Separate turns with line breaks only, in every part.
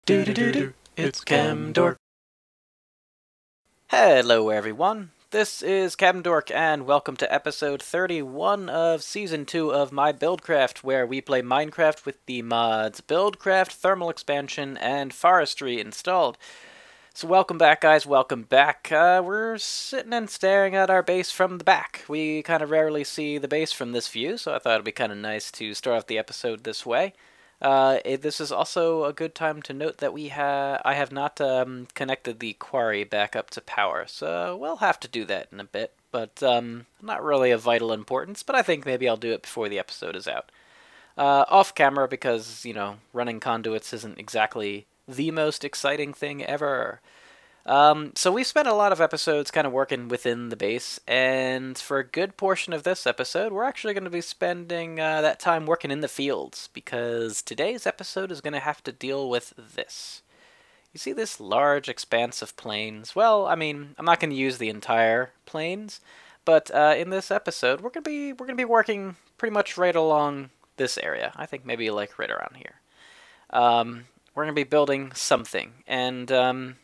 Do-do-do-do, it's Camdork. Hello everyone, this is Camdork and welcome to episode 31 of season 2 of my Buildcraft, where we play Minecraft with the mods Buildcraft, Thermal Expansion, and Forestry installed. So welcome back guys, welcome back. We're sitting and staring at our base from the back. We kind of rarely see the base from this view, so I thought it'd be kind of nice to start off the episode this way. This is also a good time to note that I have not connected the quarry back up to power, so we'll have to do that in a bit, but not really of vital importance, but I think maybe I'll do it before the episode is out. Off camera because, you know, running conduits isn't exactly the most exciting thing ever. So we spent a lot of episodes kind of working within the base, and for a good portion of this episode, we're actually going to be spending that time working in the fields, because today's episode is going to have to deal with this. You see this large expanse of plains? Well, I mean, I'm not going to use the entire plains, but in this episode, we're going to be working pretty much right along this area. I think maybe like right around here. We're going to be building something, and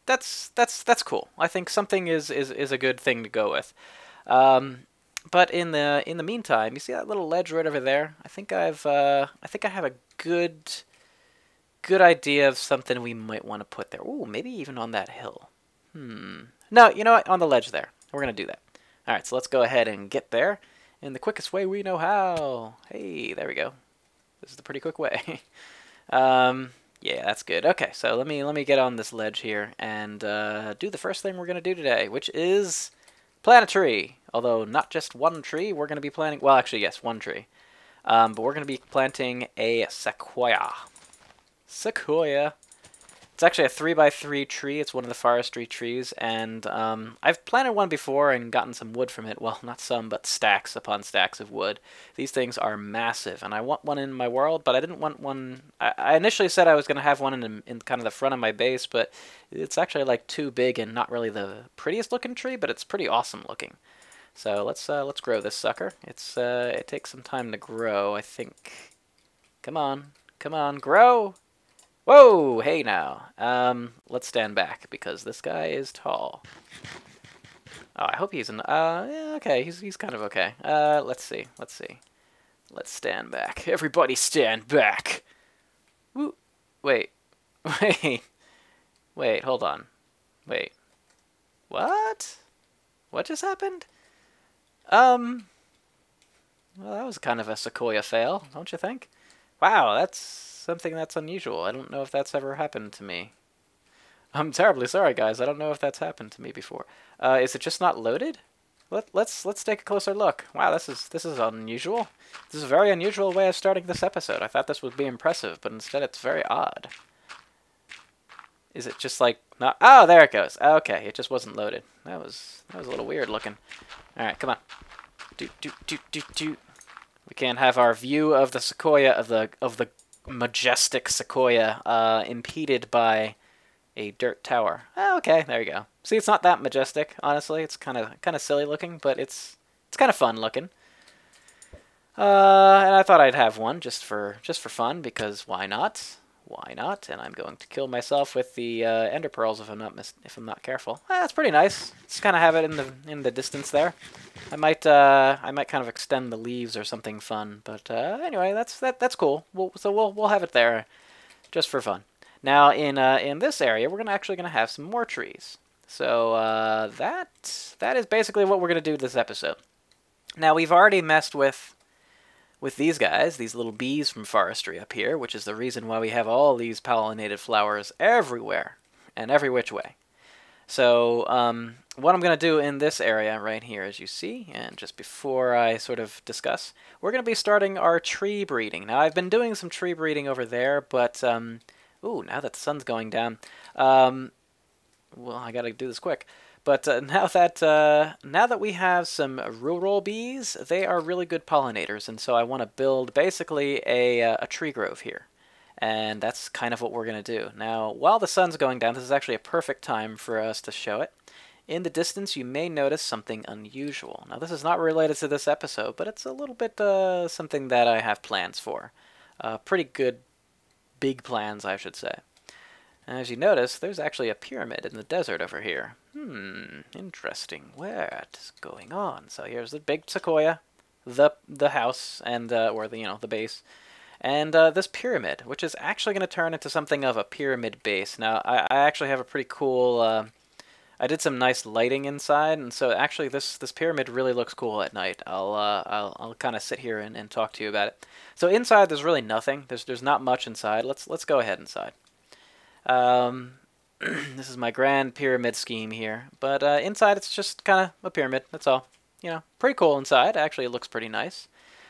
that's cool. I think something is a good thing to go with. But in the meantime, you see that little ledge right over there? I think I have a good idea of something we might want to put there. Ooh, maybe even on that hill. No, you know what? On the ledge there. We're gonna do that. All right, so let's go ahead and get there in the quickest way we know how. Hey, there we go. This is the pretty quick way. Yeah, that's good. Okay, so let me get on this ledge here and do the first thing we're gonna do today, which is plant a tree. Although not just one tree, we're gonna be planting. Well, actually, yes, one tree. But we're gonna be planting a sequoia. Sequoia. It's actually a 3x3 tree. It's one of the forestry trees, and I've planted one before and gotten some wood from it. Well, not some, but stacks upon stacks of wood. These things are massive, and I want one in my world, but I didn't want one. I initially said I was going to have one in kind of the front of my base, but it's actually like too big and not really the prettiest looking tree, but it's pretty awesome looking. So let's grow this sucker. It takes some time to grow, I think. Come on, grow! Whoa, hey now. Let's stand back because this guy is tall. Oh, I hope he's yeah, okay, he's kind of okay. Let's see. Let's stand back. Everybody stand back. Woo. Wait, hold on. Wait. What? What just happened? Well, that was kind of a sequoia fail, don't you think? Wow, that's something that's unusual. I don't know if that's ever happened to me. I'm terribly sorry, guys. I don't know if that's happened to me before. Is it just not loaded? Let's take a closer look. Wow, this is unusual. This is a very unusual way of starting this episode. I thought this would be impressive, but instead it's very odd. Is it just like not? Oh, there it goes. Okay, it just wasn't loaded. That was a little weird looking. All right, come on. Do. We can't have our view of the sequoia of the majestic sequoia impeded by a dirt tower. Oh, okay, there you go. See, it's not that majestic, honestly. It's kind of silly looking, but it's kind of fun looking. And I thought I'd have one just for fun, because why not? Why not? And I'm going to kill myself with the ender pearls if I'm not careful. That's pretty nice. Just kind of have it in the distance there. I might kind of extend the leaves or something fun, but anyway, that's cool. We'll have it there, just for fun. Now in this area, we're actually gonna have some more trees. So that is basically what we're gonna do this episode. Now we've already messed with these guys, these little bees from forestry up here, which is the reason why we have all these pollinated flowers everywhere and every which way. So what I'm going to do in this area right here, as you see, and just before I sort of discuss, we're going to be starting our tree breeding. Now, I've been doing some tree breeding over there, but, ooh, now that the sun's going down, well, I got to do this quick. But now that we have some rural bees, they are really good pollinators, and so I want to build basically a tree grove here. And that's kind of what we're going to do. Now, while the sun's going down, this is actually a perfect time for us to show it. In the distance, you may notice something unusual. Now, this is not related to this episode, but it's a little bit something that I have plans for. Pretty good, big plans, I should say. As you notice, there's actually a pyramid in the desert over here. Interesting. What is going on? So here's the big sequoia, the house, and or the base, and this pyramid, which is actually going to turn into something of a pyramid base. Now I actually have a pretty cool. I did some nice lighting inside, and so actually this pyramid really looks cool at night. I'll kind of sit here and talk to you about it. So inside there's really nothing. There's not much inside. Let's go ahead inside. This is my grand pyramid scheme here, but inside it's just kind of a pyramid, that's all. Pretty cool inside. Actually, it looks pretty nice.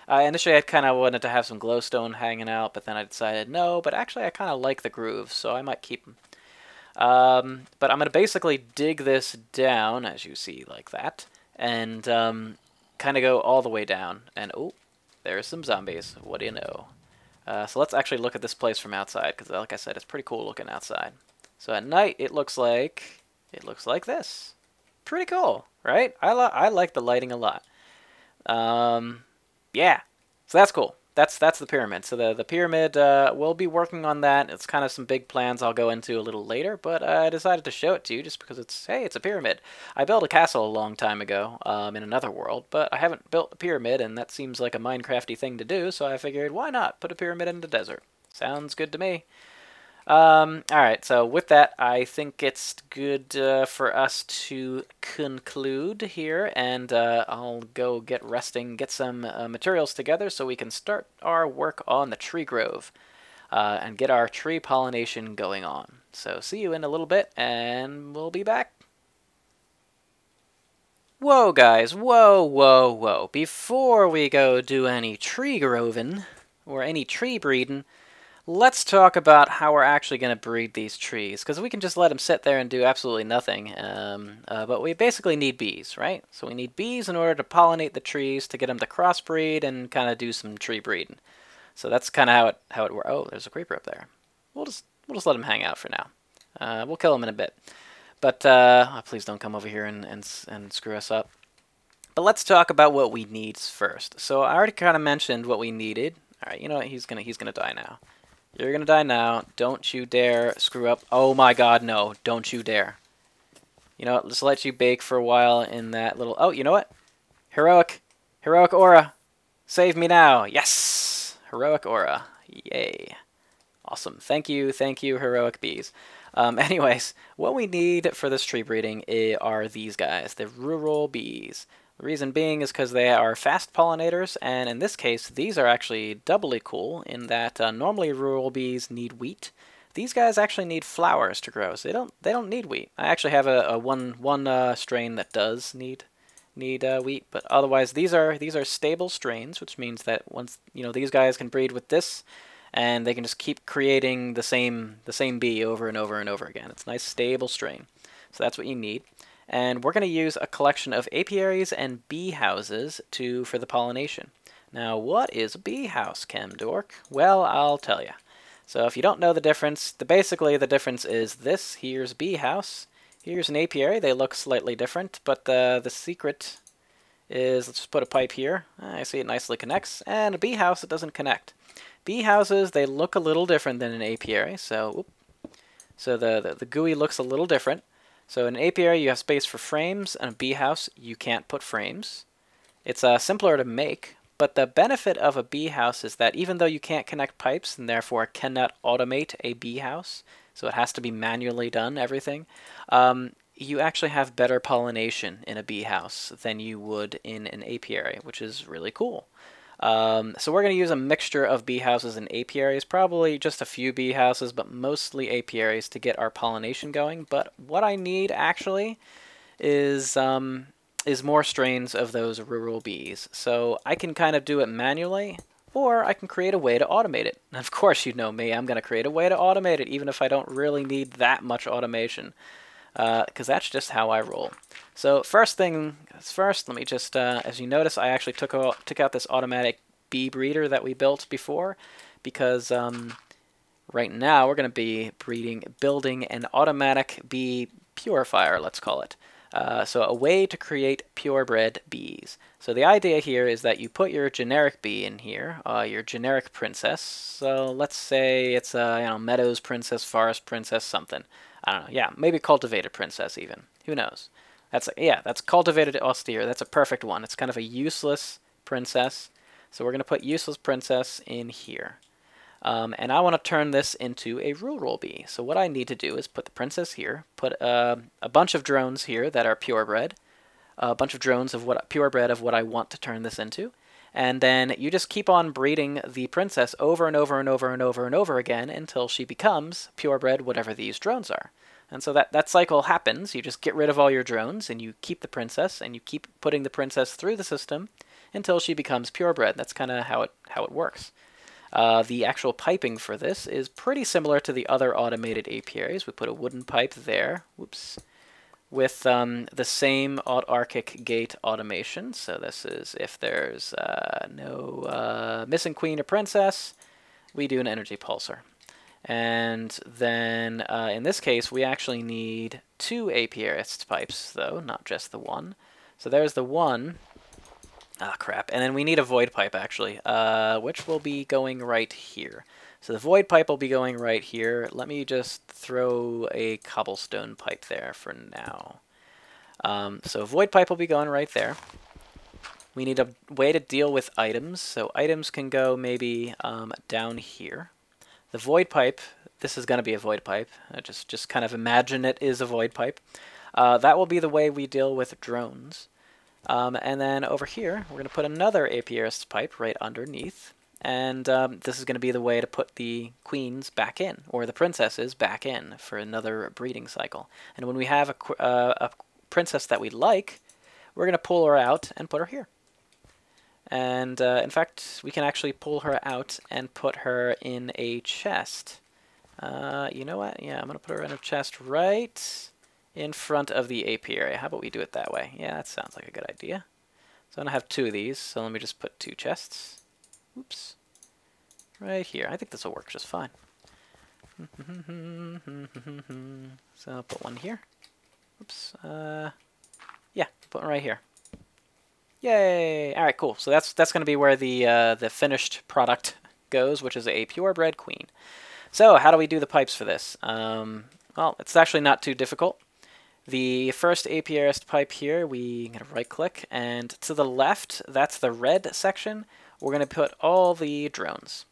Initially I kind of wanted to have some glowstone hanging out, but then I decided no, but actually I kind of like the grooves, so I might keep them. But I'm going to basically dig this down, as you see, like that, and kind of go all the way down, and oh, there's some zombies. What do you know? So let's actually look at this place from outside, because like I said, it's pretty cool looking outside. So at night, it looks like this. Pretty cool, right? I like the lighting a lot. Yeah, so that's cool. That's the pyramid. So the pyramid, we'll be working on that. It's kind of some big plans I'll go into a little later, but I decided to show it to you just because it's a pyramid. I built a castle a long time ago in another world, but I haven't built a pyramid, and that seems like a Minecrafty thing to do, so I figured, why not put a pyramid in the desert? Sounds good to me. Alright, so with that, I think it's good for us to conclude here, and I'll go get resting, get some materials together so we can start our work on the tree grove and get our tree pollination going on. So see you in a little bit, and we'll be back. Whoa, guys, whoa. Before we go do any tree groving or any tree breeding, let's talk about how we're actually going to breed these trees, because we can just let them sit there and do absolutely nothing, but we basically need bees, right? So we need bees in order to pollinate the trees, to get them to crossbreed and kind of do some tree breeding. So that's kind of how it works. Oh, there's a creeper up there. We'll just let him hang out for now. We'll kill him in a bit. But please don't come over here and screw us up. But let's talk about what we need first. So I already kind of mentioned what we needed. All right, you know what? He's gonna die now. You're gonna die now. Don't you dare screw up. Oh my god, no. Don't you dare. You know what? Let's let you bake for a while in that little... Oh, you know what? Heroic aura. Save me now. Yes! Heroic aura. Yay. Awesome. Thank you, heroic bees. Anyways, what we need for this tree breeding are these guys, the rural bees. The reason being is because they are fast pollinators, and in this case, these are actually doubly cool in that normally rural bees need wheat. These guys actually need flowers to grow, so they don't need wheat. I actually have a one strain that does need wheat, but otherwise these are stable strains, which means that once these guys can breed with this, and they can just keep creating the same bee over and over and over again. It's a nice stable strain, so that's what you need. And we're going to use a collection of apiaries and bee houses for the pollination. Now, what is a bee house, Chemdork? Well, I'll tell you. So if you don't know the difference, basically the difference is this. Here's bee house. Here's an apiary. They look slightly different, but the secret is, let's just put a pipe here. I see it nicely connects. And a bee house, it doesn't connect. Bee houses, they look a little different than an apiary. So the GUI looks a little different. So in an apiary, you have space for frames, and a bee house, you can't put frames. It's simpler to make, but the benefit of a bee house is that even though you can't connect pipes and therefore cannot automate a bee house, so it has to be manually done, everything, you actually have better pollination in a bee house than you would in an apiary, which is really cool. So we're going to use a mixture of bee houses and apiaries, probably just a few bee houses, but mostly apiaries to get our pollination going. But what I need actually is more strains of those rural bees. So I can kind of do it manually, or I can create a way to automate it. And of course, you know me, I'm going to create a way to automate it, even if I don't really need that much automation, because that's just how I roll. So first thing first, let me just, as you notice, I actually took out this automatic bee breeder that we built before, because right now we're going to be building an automatic bee purifier, let's call it. So a way to create purebred bees. So the idea here is that you put your generic bee in here, your generic princess. So let's say it's a meadows princess, forest princess, something. I don't know. Yeah, maybe cultivated princess even. Who knows? That's cultivated austere. That's a perfect one. It's kind of a useless princess. So we're going to put useless princess in here. And I want to turn this into a rural bee. So what I need to do is put the princess here, put a bunch of drones here that are purebred, a bunch of drones of purebred of what I want to turn this into, and then you just keep on breeding the princess over and over and over and over and over again until she becomes purebred whatever these drones are. And so that cycle happens. You just get rid of all your drones and you keep the princess and you keep putting the princess through the system until she becomes purebred. That's kind of how it works. The actual piping for this is pretty similar to the other automated apiaries. We put a wooden pipe there, whoops, with the same autarchic gate automation. So this is if there's no missing queen or princess, we do an energy pulsar. And then in this case, we actually need 2 apiarist pipes, though, not just the one. So there's the one. Ah, crap. And then we need a void pipe, actually, which will be going right here. So the void pipe will be going right here. Let me just throw a cobblestone pipe there for now. So a void pipe will be going right there. We need a way to deal with items. So items can go maybe down here. The void pipe, this is going to be a void pipe. Just kind of imagine it is a void pipe. That will be the way we deal with drones. And then over here, we're going to put another apiarist pipe right underneath. And this is going to be the way to put the queens back in, or the princesses back in for another breeding cycle. And when we have a princess that we like, we're going to pull her out and put her here. And in fact, we can actually pull her out and put her in a chest. You know what? Yeah, I'm going to put her in a chest right in front of the apiary. How about we do it that way? Yeah, that sounds like a good idea. So I'm going to have 2 of these, so let me just put 2 chests. Oops. Right here. I think this will work just fine. So I'll put one here. Oops. Yeah, put one right here. Yay! All right, cool. So that's going to be where the finished product goes, which is a purebred queen. So how do we do the pipes for this? Well, it's actually not too difficult. The first apiarist pipe here, we're going to right-click, and to the left, that's the red section. We're going to put all the drones.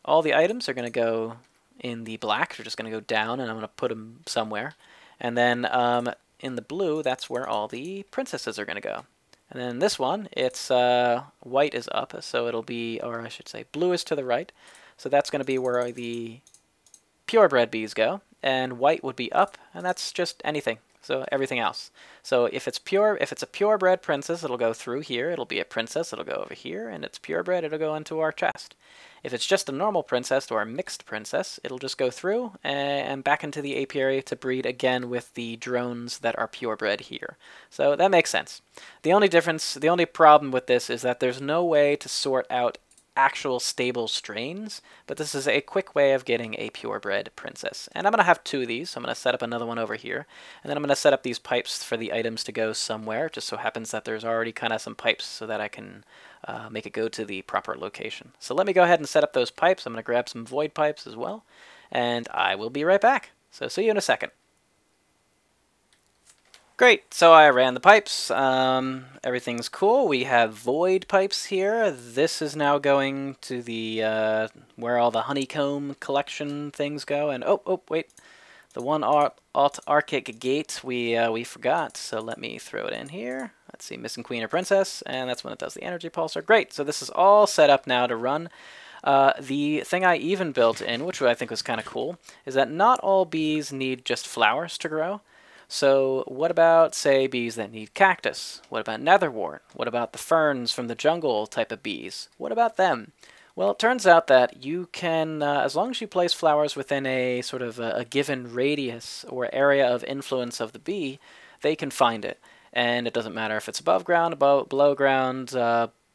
All the items are going to go in the black. They're just going to go down, and I'm going to put them somewhere. And then in the blue, that's where all the princesses are going to go. And then this one, it's white is up, so it'll be, or I should say, blue is to the right. So that's going to be where the purebred bees go, and white would be up, and that's just anything. So everything else. So if it's a purebred princess, it'll go through here. It'll be a princess. It'll go over here, and it's purebred. It'll go into our chest. If it's just a normal princess or a mixed princess, it'll just go through and back into the apiary to breed again with the drones that are purebred here. So that makes sense. The only difference, the only problem with this is that there's no way to sort out actual stable strains, but this is a quick way of getting a purebred princess. And I'm going to have 2 of these, so I'm going to set up another one over here, and then I'm going to set up these pipes for the items to go somewhere. It just so happens that there's already kind of some pipes so that I can make it go to the proper location. So let me go ahead and set up those pipes. I'm going to grab some void pipes as well, and I will be right back. So see you in a second. Great, so I ran the pipes, everything's cool. We have void pipes here. This is now going to the, where all the honeycomb collection things go, and oh, wait, the one autarchic gate we forgot, so let me throw it in here. Let's see, missing queen or princess, and that's when it does the energy pulsar. Great, so this is all set up now to run. The thing I even built in, which I think was kind of cool, is that not all bees need just flowers to grow. So what about, say, bees that need cactus? What about netherwort? What about the ferns from the jungle type of bees? What about them? Well, it turns out that you can, as long as you place flowers within a sort of a given radius or area of influence of the bee, they can find it. And it doesn't matter if it's above ground, below ground,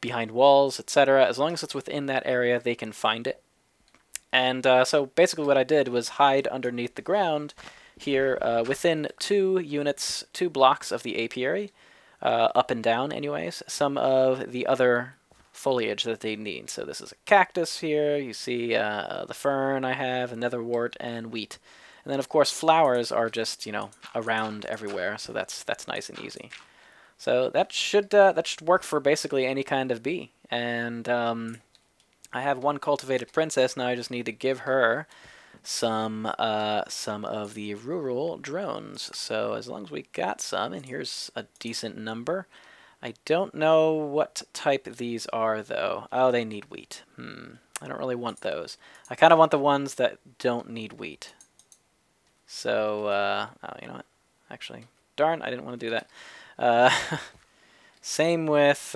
behind walls, etc. As long as it's within that area, they can find it. And so basically what I did was hide underneath the ground here within 2 units, 2 blocks of the apiary, up and down anyways, some of the other foliage that they need. So this is a cactus here, you see the fern I have, another wart, and wheat. And then of course flowers are just, you know, around everywhere, so that's nice and easy. So that should work for basically any kind of bee. And I have 1 cultivated princess, now I just need to give her some of the rural drones. So as long as we got some, and here's a decent number. I don't know what type these are though. Oh, they need wheat. I don't really want those. I kind of want the ones that don't need wheat. So, oh, you know what? Actually, darn, I didn't want to do that. Same with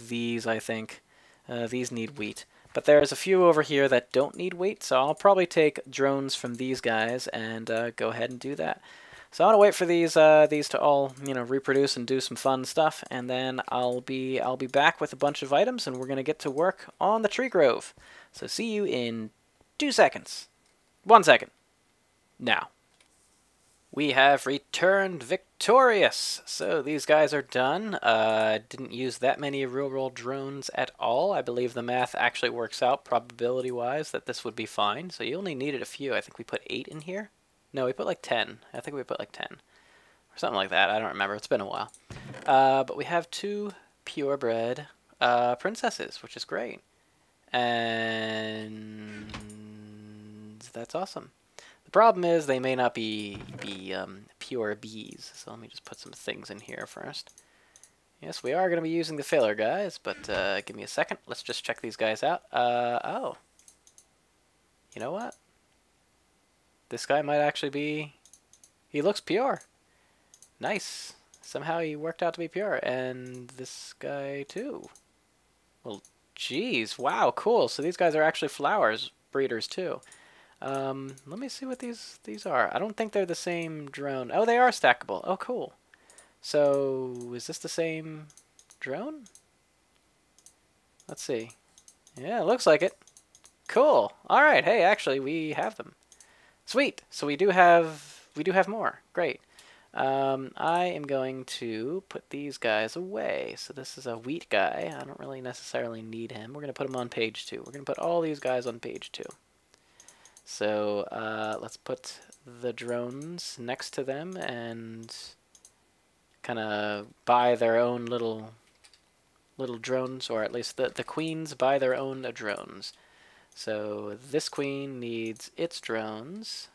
these, I think. These need wheat. But there's a few over here that don't need wheat, so I'll probably take drones from these guys and go ahead and do that. So I want to wait for these to all, you know, reproduce and do some fun stuff, and then I'll be back with a bunch of items, and we're gonna get to work on the tree grove. So see you in 2 seconds. 1 second. Now. We have returned victorious. So these guys are done. Didn't use that many rural drones at all. I believe the math actually works out probability-wise that this would be fine. So you only needed a few. I think we put 8 in here. No, we put like 10. I think we put like 10. Or something like that. I don't remember. It's been a while. But we have 2 purebred princesses, which is great. And that's awesome. The problem is they may not be pure bees, so let me just put some things in here first. Yes, we are going to be using the filler, guys, but give me a second. Let's just check these guys out. Oh. You know what? This guy might actually be... He looks pure. Nice. Somehow he worked out to be pure. And this guy, too. Well, geez. Wow, cool. So these guys are actually flowers breeders, too. Let me see what these are. I don't think they're the same drone. Oh, they are stackable. Oh, cool. So, is this the same drone? Let's see. Yeah, it looks like it. Cool. All right. Hey, actually, we have them. Sweet. So we do have more. Great. I am going to put these guys away. So this is a wheat guy. I don't really necessarily need him. We're going to put him on page 2. We're going to put all these guys on page 2. So let's put the drones next to them and kind of buy their own little drones, or at least the queens buy their own drones. So this queen needs its drones.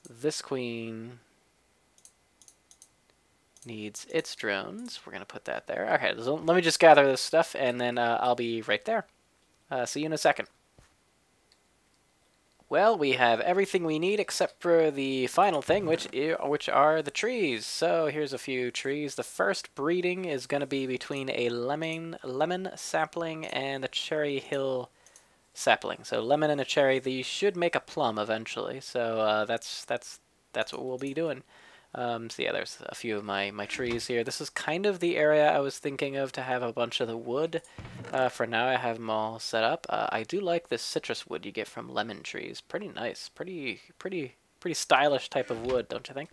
This queen needs its drones. We're going to put that there. Okay, so let me just gather this stuff, and then I'll be right there. See you in a second. Well, we have everything we need except for the final thing, which are the trees. So here's a few trees. The first breeding is going to be between a lemon sapling and a cherry hill sapling. So lemon and a cherry, these should make a plum eventually. So that's what we'll be doing. So yeah, there's a few of my trees here. This is kind of the area I was thinking of to have a bunch of the wood. For now, I have them all set up. I do like this citrus wood you get from lemon trees. Pretty nice. Pretty stylish type of wood, don't you think?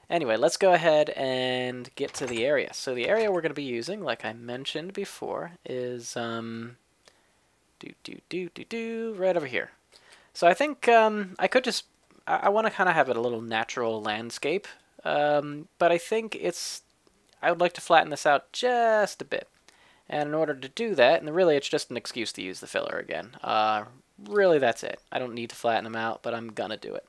Anyway, let's go ahead and get to the area. So the area we're going to be using, like I mentioned before, is right over here. So I think I could just... I want to kind of have it a little natural landscape, but I think I would like to flatten this out just a bit. And in order to do that, and really it's just an excuse to use the filler again. Really that's it. I don't need to flatten them out, but I'm gonna do it.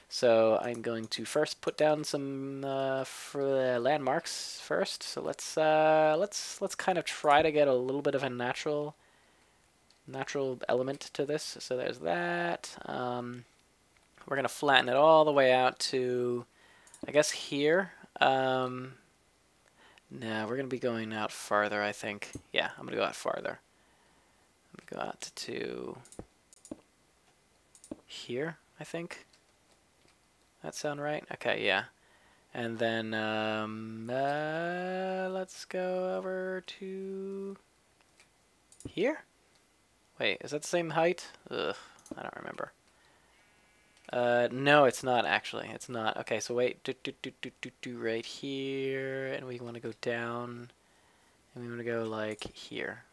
So I'm going to first put down some landmarks first. So let's kind of try to get a little bit of a natural element to this. So there's that. We're going to flatten it all the way out to, I guess, here. No, we're going to be going out farther, I think. Yeah, I'm going to go out farther. I'm going to go out to here, I think. That sound right? Okay, yeah. And then let's go over to here. Wait, is that the same height? Ugh, I don't remember. No, it's not actually. It's not. Okay, so wait. Right here, and we want to go down, and we want to go like here.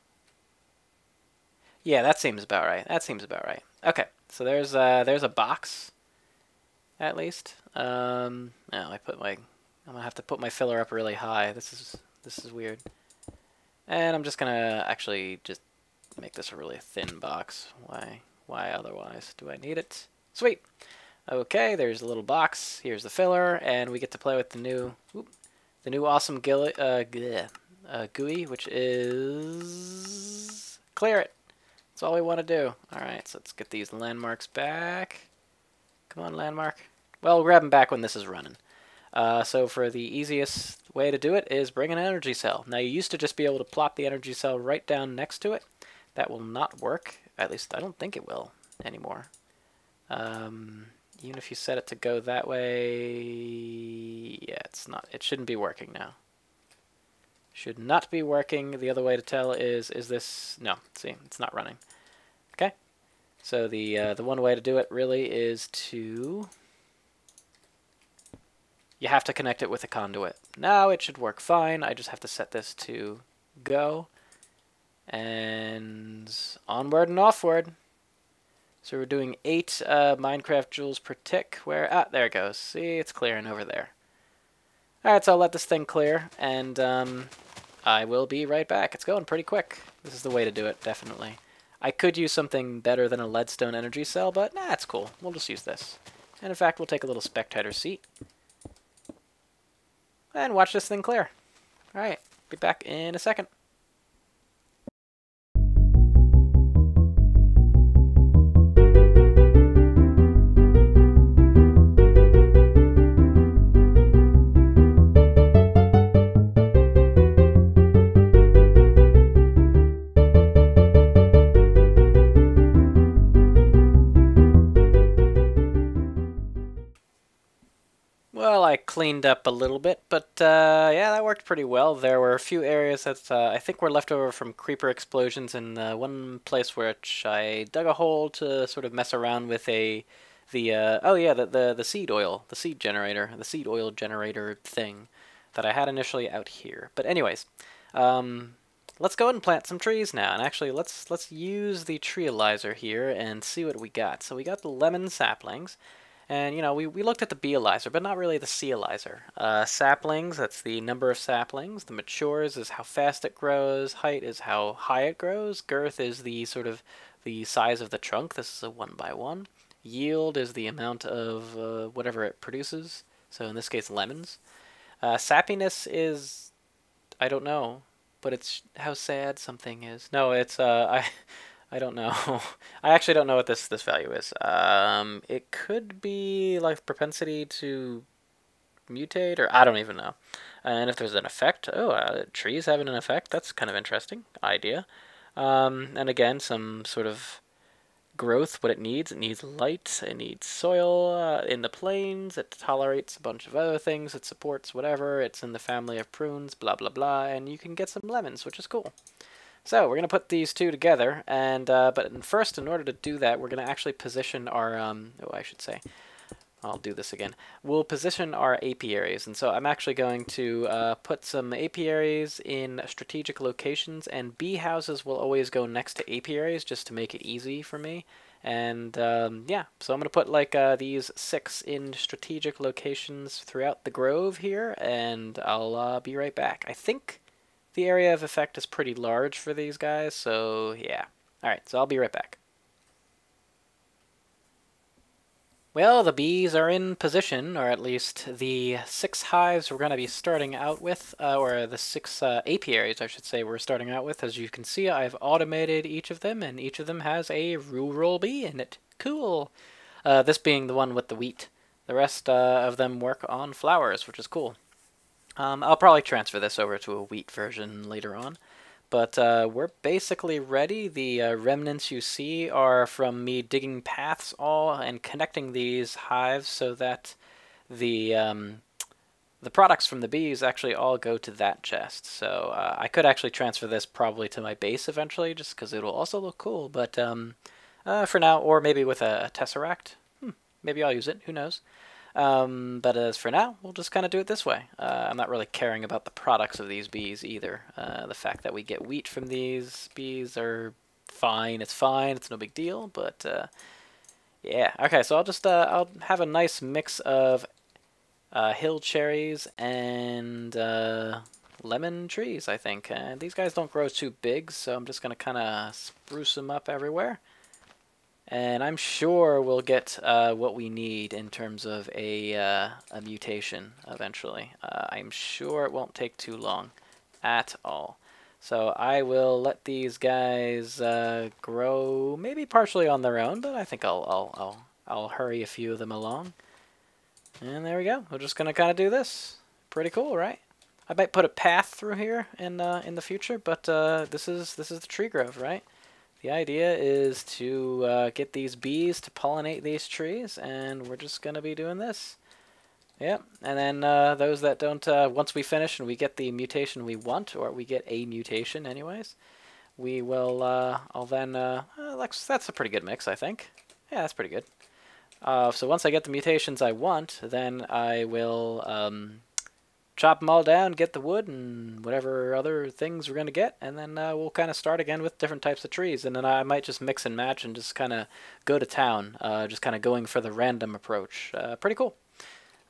Yeah, that seems about right. That seems about right. Okay, so there's a box, at least. No, I'm gonna have to put my filler up really high. This is weird. And I'm just gonna actually just make this a really thin box. Why otherwise? Do I need it? Sweet. Okay, there's a little box. Here's the filler, and we get to play with the new awesome GUI, which is clear it. That's all we want to do. All right, so let's get these landmarks back. Come on, landmark. Well, we'll grab them back when this is running. So for the easiest way to do it is bring an energy cell. Now, you used to just be able to plop the energy cell right down next to it. That will not work. At least I don't think it will anymore. Even if you set it to go that way, yeah, it's not. It shouldn't be working now. Should not be working. The other way to tell is this? No, see, it's not running. Okay, so the one way to do it really is to. You have to connect it with a conduit. Now it should work fine. I just have to set this to go. And onward and offward. So we're doing 8 Minecraft joules per tick. Where? There it goes. See, it's clearing over there. Alright, so I'll let this thing clear, and I will be right back. It's going pretty quick. This is the way to do it, definitely. I could use something better than a leadstone energy cell, but nah, it's cool. We'll just use this. And in fact, we'll take a little spectator seat. And watch this thing clear. Alright, be back in a second. Well, I cleaned up a little bit, but yeah, that worked pretty well. There were a few areas that I think were left over from creeper explosions, and one place which I dug a hole to sort of mess around with the seed oil, the seed oil generator thing that I had initially out here. But anyways, let's go ahead and plant some trees now, and actually let's use the Treealyzer here and see what we got. So we got the lemon saplings. And, you know, we looked at the Beealyzer, but not really the See-a-lyzer. Saplings, that's the number of saplings. The matures is how fast it grows. Height is how high it grows. Girth is the sort of the size of the trunk. This is a 1x1. Yield is the amount of whatever it produces. So in this case, lemons. Sappiness is, I don't know, but it's how sad something is. No, it's, I don't know. I actually don't know what this value is. It could be like propensity to mutate, or I don't even know. And if there's an effect, trees having an effect, that's kind of interesting idea. And again, some sort of growth, what it needs. It needs light, it needs soil in the plains, it tolerates a bunch of other things, it supports whatever, it's in the family of prunes, blah blah blah, and you can get some lemons, which is cool. So we're going to put these two together, and but first, in order to do that, we're going to actually position our, I'll do this again. We'll position our apiaries, and so I'm actually going to put some apiaries in strategic locations, and bee houses will always go next to apiaries just to make it easy for me. And yeah, so I'm going to put like these 6 in strategic locations throughout the grove here, and I'll be right back. I think the area of effect is pretty large for these guys, so yeah. Alright, so I'll be right back. Well, the bees are in position, or at least the 6 hives we're going to be starting out with, or the 6 apiaries, I should say, we're starting out with. As you can see, I've automated each of them, and each of them has a rural bee in it. Cool! This being the one with the wheat. The rest of them work on flowers, which is cool. I'll probably transfer this over to a wheat version later on, but we're basically ready. The remnants you see are from me digging paths and connecting these hives so that the products from the bees actually all go to that chest. So I could actually transfer this probably to my base eventually, just because it'll also look cool, but for now, or maybe with a tesseract. maybe I'll use it. Who knows? But as for now, we'll just kind of do it this way. I'm not really caring about the products of these bees either. The fact that we get wheat from these bees are fine. It's fine. It's no big deal. But yeah. Okay, so I'll have a nice mix of hill cherries and lemon trees, I think. And these guys don't grow too big, so I'm just going to kind of spruce them up everywhere. And I'm sure we'll get what we need in terms of a mutation eventually. I'm sure it won't take too long at all. So I will let these guys grow, maybe partially on their own, but I think I'll hurry a few of them along. And there we go. We're just gonna kind of do this. Pretty cool, right? I might put a path through here in the future, but this is the tree grove, right? The idea is to get these bees to pollinate these trees, and we're just going to be doing this. Yep, and then those that don't, once we finish and we get the mutation we want, or we get a mutation anyways, we will, I'll then, that's a pretty good mix, I think. Yeah, that's pretty good. So once I get the mutations I want, then I will chop them all down, get the wood, and whatever other things we're going to get, and then we'll kind of start again with different types of trees, and then I might just mix and match and just kind of go to town, just kind of going for the random approach. Pretty cool.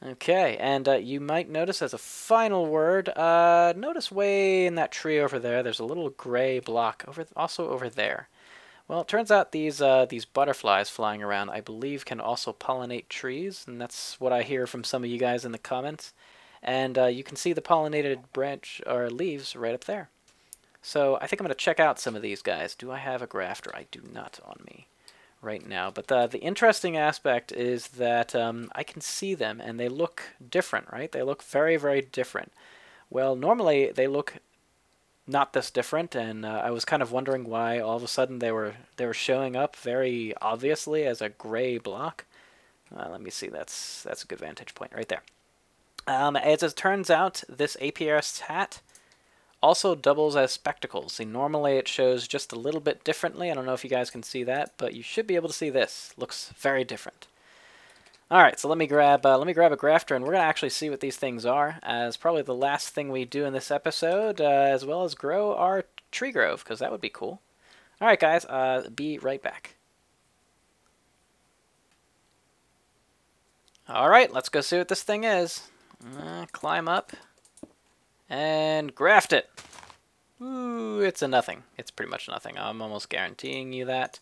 Okay, and you might notice as a final word, notice way in that tree over there, there's a little gray block also over there. Well, it turns out these butterflies flying around, I believe, can also pollinate trees, and that's what I hear from some of you guys in the comments. And you can see the pollinated branch or leaves right up there. So I think I'm going to check out some of these guys. Do I have a grafter? I do not on me right now. But the interesting aspect is that I can see them, and they look different, right? They look very, very different. Well, normally they look not this different, and I was kind of wondering why all of a sudden they were showing up very obviously as a gray block. Let me see. That's a good vantage point right there. As it turns out, this APRS hat also doubles as spectacles. See, normally it shows just a little bit differently. I don't know if you guys can see that, but you should be able to see this. Looks very different. All right, so let me grab a grafter, and we're gonna actually see what these things are as probably the last thing we do in this episode, as well as grow our tree grove, because that would be cool. All right, guys, be right back. All right, let's go see what this thing is. Climb up and graft it. Ooh, it's a nothing. It's pretty much nothing. I'm almost guaranteeing you that.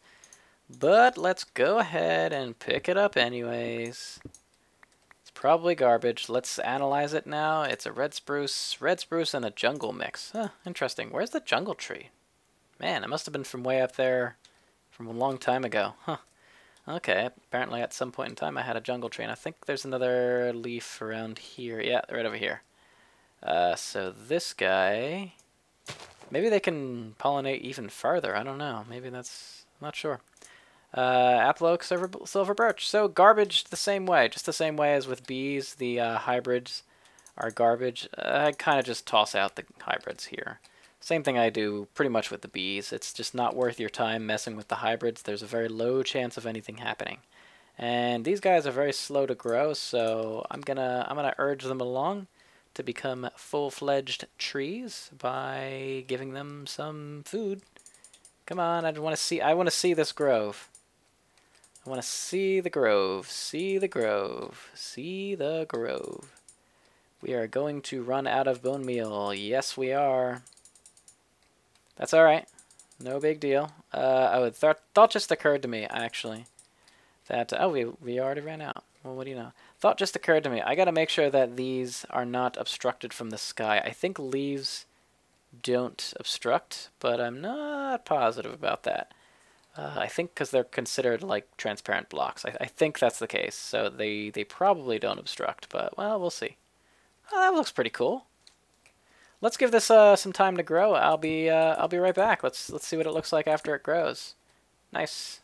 But let's go ahead and pick it up anyways. It's probably garbage. Let's analyze it now. It's a red spruce and a jungle mix. Huh, interesting. Where's the jungle tree? Man, it must have been from way up there from a long time ago. Huh. Okay, apparently at some point in time I had a jungle tree, and I think there's another leaf around here. Yeah, right over here. So this guy, maybe they can pollinate even farther. I don't know. Maybe that's, I'm not sure. Apple oak, silver birch. So garbage the same way, just the same way as with bees. The hybrids are garbage. I kind of just toss out the hybrids here. Same thing I do pretty much with the bees. It's just not worth your time messing with the hybrids. There's a very low chance of anything happening. And these guys are very slow to grow, so I'm gonna urge them along to become full-fledged trees by giving them some food. Come on, I want to see this grove. I want to see the grove. See the grove. See the grove. We are going to run out of bone meal. Yes, we are. That's alright. No big deal. Thought just occurred to me, actually, that, oh, we already ran out. Well, what do you know? Thought just occurred to me. I gotta make sure that these are not obstructed from the sky. I think leaves don't obstruct, but I'm not positive about that. I think because they're considered like transparent blocks. I think that's the case. So they probably don't obstruct, but, well, we'll see. Oh, that looks pretty cool. Let's give this some time to grow. I'll be right back. Let's see what it looks like after it grows. Nice.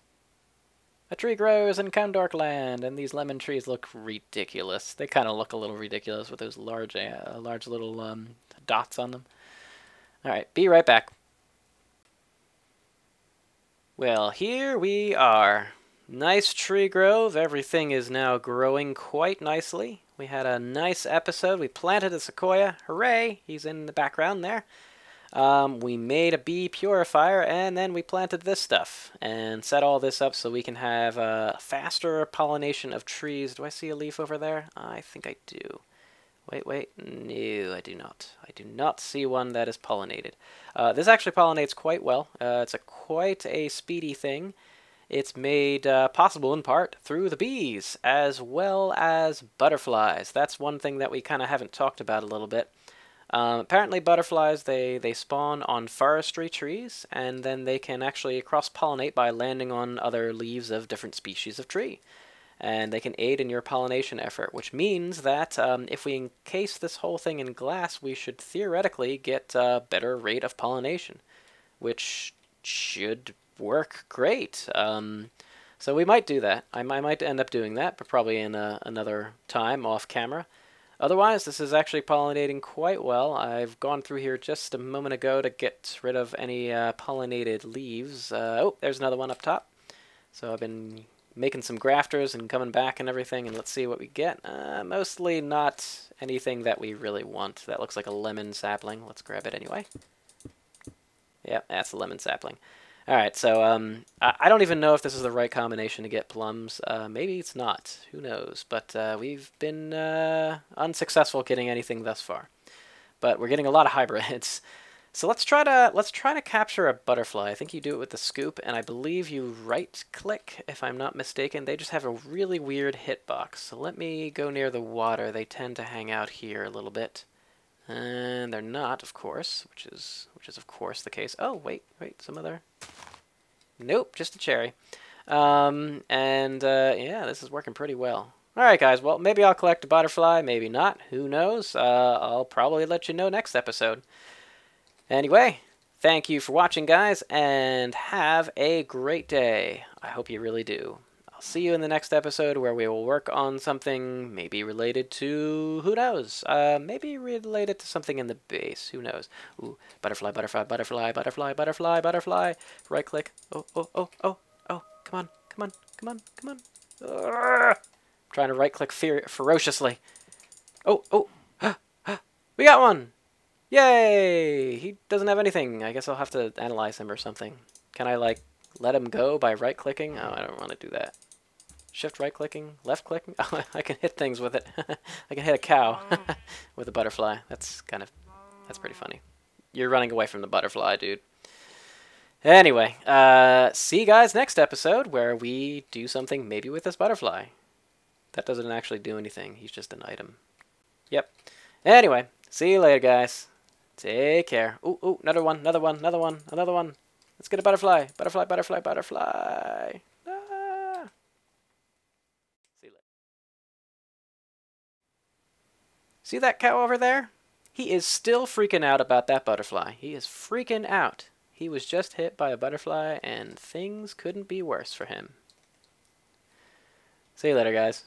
A tree grows in Condork land, and these lemon trees look ridiculous. They kind of look a little ridiculous with those large little dots on them. All right, be right back. Well, here we are. Nice tree grove. Everything is now growing quite nicely. We had a nice episode. We planted a sequoia. Hooray! He's in the background there. We made a bee purifier, and then we planted this stuff and set all this up so we can have faster pollination of trees. Do I see a leaf over there? I think I do. Wait. No, I do not. I do not see one that is pollinated. This actually pollinates quite well. It's quite a speedy thing. It's made possible in part through the bees, as well as butterflies. That's one thing that we kind of haven't talked about a little bit. Apparently butterflies, they spawn on forestry trees, and then they can actually cross-pollinate by landing on other leaves of different species of tree. And they can aid in your pollination effort, which means that if we encase this whole thing in glass, we should theoretically get a better rate of pollination, which should work great. So we might do that. I might end up doing that, but probably in another time off camera. Otherwise, this is actually pollinating quite well. I've gone through here just a moment ago to get rid of any pollinated leaves. Oh, there's another one up top. So I've been making some grafters and coming back and everything, and let's see what we get. Mostly not anything that we really want. That looks like a lemon sapling. Let's grab it anyway. Yep, that's a lemon sapling. Alright, so I don't even know if this is the right combination to get plums. Maybe it's not. Who knows? But we've been unsuccessful getting anything thus far. But we're getting a lot of hybrids. So let's try to capture a butterfly. I think you do it with the scoop, and I believe you right-click, if I'm not mistaken. They just have a really weird hitbox. So let me go near the water. They tend to hang out here a little bit. And they're not, of course, which is of course the case. Oh, wait, some other... Nope, just a cherry. Yeah, this is working pretty well. Alright, guys, well, maybe I'll collect a butterfly, maybe not. Who knows? I'll probably let you know next episode. Anyway, thank you for watching, guys, and have a great day. I hope you really do. I'll see you in the next episode where we will work on something maybe related to, who knows, maybe related to something in the base, who knows. Ooh, butterfly, butterfly, butterfly, butterfly, butterfly, butterfly. Right click. Oh, come on. I'm trying to right click ferociously. Oh, we got one. Yay! He doesn't have anything. I guess I'll have to analyze him or something. Can I, like, let him go by right-clicking? Oh, I don't want to do that. Shift right-clicking? Left-clicking? Oh, I can hit things with it. I can hit a cow with a butterfly. That's pretty funny. You're running away from the butterfly, dude. Anyway, see you guys next episode where we do something maybe with this butterfly. That doesn't actually do anything. He's just an item. Yep. Anyway, see you later, guys. Take care. Ooh, another one. Let's get a butterfly. Butterfly. Ah. See you later. See that cow over there? He is still freaking out about that butterfly. He is freaking out. He was just hit by a butterfly, and things couldn't be worse for him. See you later, guys.